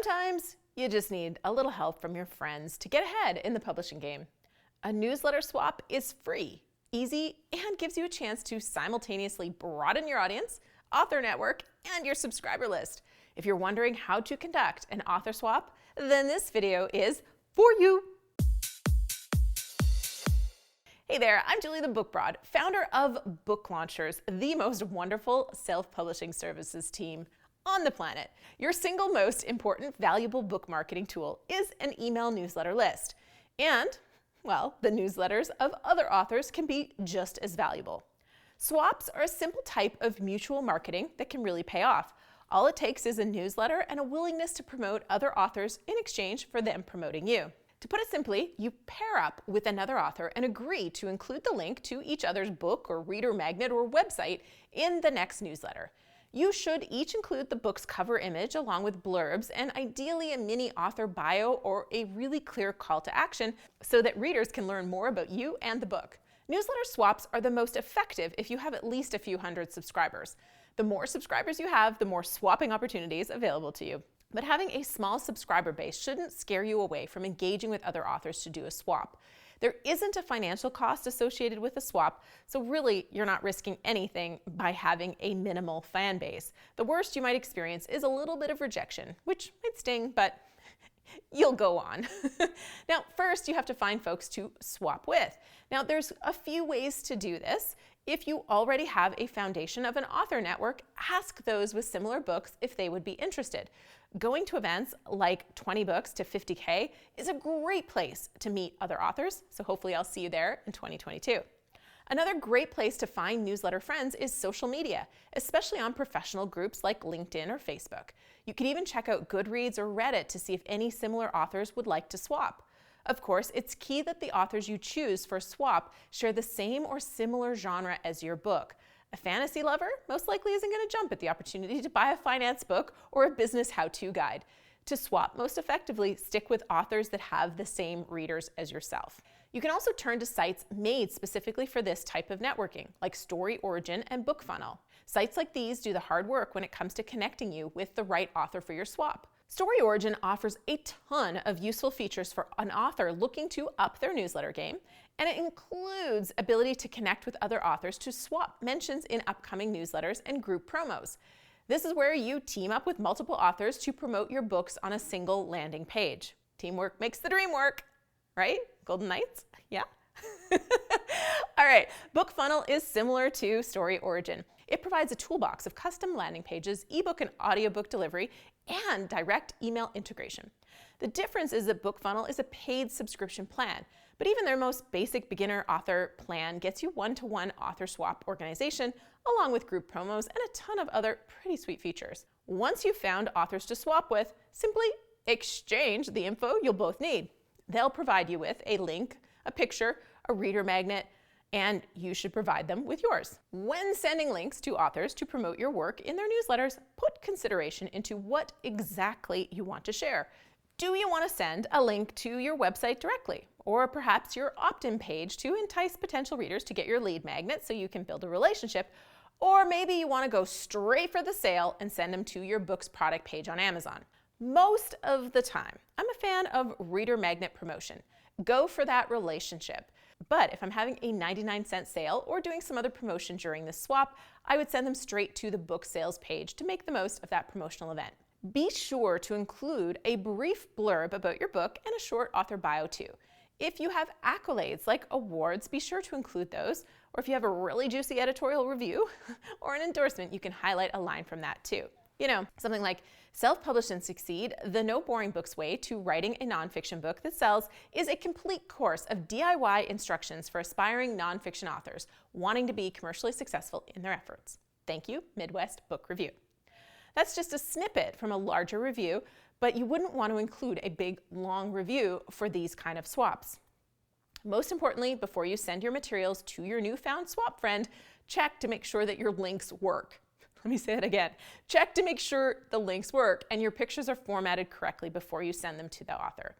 Sometimes you just need a little help from your friends to get ahead in the publishing game. A newsletter swap is free, easy, and gives you a chance to simultaneously broaden your audience, author network, and your subscriber list. If you're wondering how to conduct an author swap, then this video is for you. Hey there, I'm Julie the Book Broad, founder of Book Launchers, the most wonderful self-publishing services team on the planet. Your single most important valuable book marketing tool is an email newsletter list. And, well, the newsletters of other authors can be just as valuable. Swaps are a simple type of mutual marketing that can really pay off. All it takes is a newsletter and a willingness to promote other authors in exchange for them promoting you. To put it simply, you pair up with another author and agree to include the link to each other's book or reader magnet or website in the next newsletter. You should each include the book's cover image along with blurbs and ideally a mini author bio or a really clear call to action so that readers can learn more about you and the book. Newsletter swaps are the most effective if you have at least a few hundred subscribers. The more subscribers you have, the more swapping opportunities available to you. But having a small subscriber base shouldn't scare you away from engaging with other authors to do a swap. There isn't a financial cost associated with a swap, so really you're not risking anything by having a minimal fan base. The worst you might experience is a little bit of rejection, which might sting, but you'll go on. Now, first you have to find folks to swap with. Now, there's a few ways to do this. If you already have a foundation of an author network, ask those with similar books if they would be interested. Going to events like 20 books to 50K is a great place to meet other authors, so hopefully I'll see you there in 2022. Another great place to find newsletter friends is social media, especially on professional groups like LinkedIn or Facebook. You can even check out Goodreads or Reddit to see if any similar authors would like to swap. Of course, it's key that the authors you choose for a swap share the same or similar genre as your book. A fantasy lover most likely isn't going to jump at the opportunity to buy a finance book or a business how-to guide. To swap most effectively, stick with authors that have the same readers as yourself. You can also turn to sites made specifically for this type of networking, like Story Origin and BookFunnel. Sites like these do the hard work when it comes to connecting you with the right author for your swap. Story Origin offers a ton of useful features for an author looking to up their newsletter game, and it includes ability to connect with other authors to swap mentions in upcoming newsletters and group promos. This is where you team up with multiple authors to promote your books on a single landing page. Teamwork makes the dream work, right? Golden Knights? Yeah? All right, BookFunnel is similar to Story Origin. It provides a toolbox of custom landing pages, ebook and audiobook delivery, and direct email integration. The difference is that BookFunnel is a paid subscription plan, but even their most basic beginner author plan gets you one-to-one author swap organization, along with group promos and a ton of other pretty sweet features. Once you've found authors to swap with, simply exchange the info you'll both need. They'll provide you with a link, a picture, a reader magnet, and you should provide them with yours. When sending links to authors to promote your work in their newsletters, put consideration into what exactly you want to share. Do you want to send a link to your website directly, or perhaps your opt-in page to entice potential readers to get your lead magnet so you can build a relationship? Or maybe you want to go straight for the sale and send them to your book's product page on Amazon. Most of the time, I'm a fan of reader magnet promotion. Go for that relationship. But if I'm having a 99-cent sale or doing some other promotion during this swap, I would send them straight to the book sales page to make the most of that promotional event. Be sure to include a brief blurb about your book and a short author bio too. If you have accolades like awards, be sure to include those. Or if you have a really juicy editorial review or an endorsement, you can highlight a line from that too. You know, something like Self-Publish and Succeed, the No Boring Books Way to Writing a Nonfiction Book That Sells is a complete course of DIY instructions for aspiring nonfiction authors wanting to be commercially successful in their efforts. Thank you, Midwest Book Review. That's just a snippet from a larger review, but you wouldn't want to include a big, long review for these kind of swaps. Most importantly, before you send your materials to your newfound swap friend, check to make sure that your links work. Let me say that again. Check to make sure the links work and your pictures are formatted correctly before you send them to the author.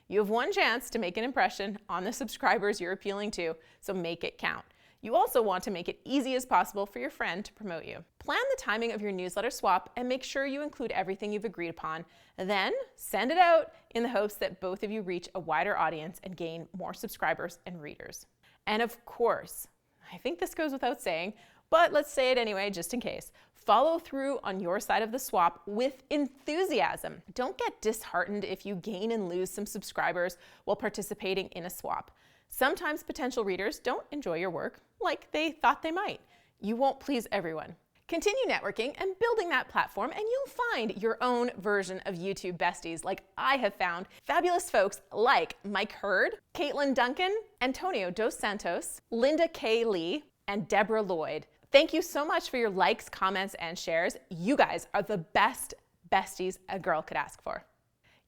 You have one chance to make an impression on the subscribers you're appealing to, so make it count. You also want to make it easy as possible for your friend to promote you. Plan the timing of your newsletter swap and make sure you include everything you've agreed upon. Then send it out in the hopes that both of you reach a wider audience and gain more subscribers and readers. And of course, I think this goes without saying, but let's say it anyway, just in case. Follow through on your side of the swap with enthusiasm. Don't get disheartened if you gain and lose some subscribers while participating in a swap. Sometimes potential readers don't enjoy your work like they thought they might. You won't please everyone. Continue networking and building that platform, and you'll find your own version of YouTube besties like I have found fabulous folks like Mike Hurd, Caitlin Duncan, Antonio Dos Santos, Linda K. Lee, and Deborah Lloyd. Thank you so much for your likes, comments, and shares. You guys are the best besties a girl could ask for.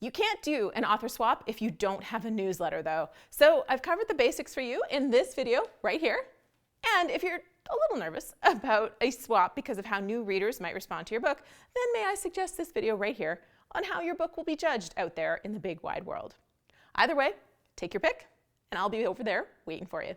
You can't do an author swap if you don't have a newsletter though. So I've covered the basics for you in this video right here. And if you're a little nervous about a swap because of how new readers might respond to your book, then may I suggest this video right here on how your book will be judged out there in the big wide world. Either way, take your pick, and I'll be over there waiting for you.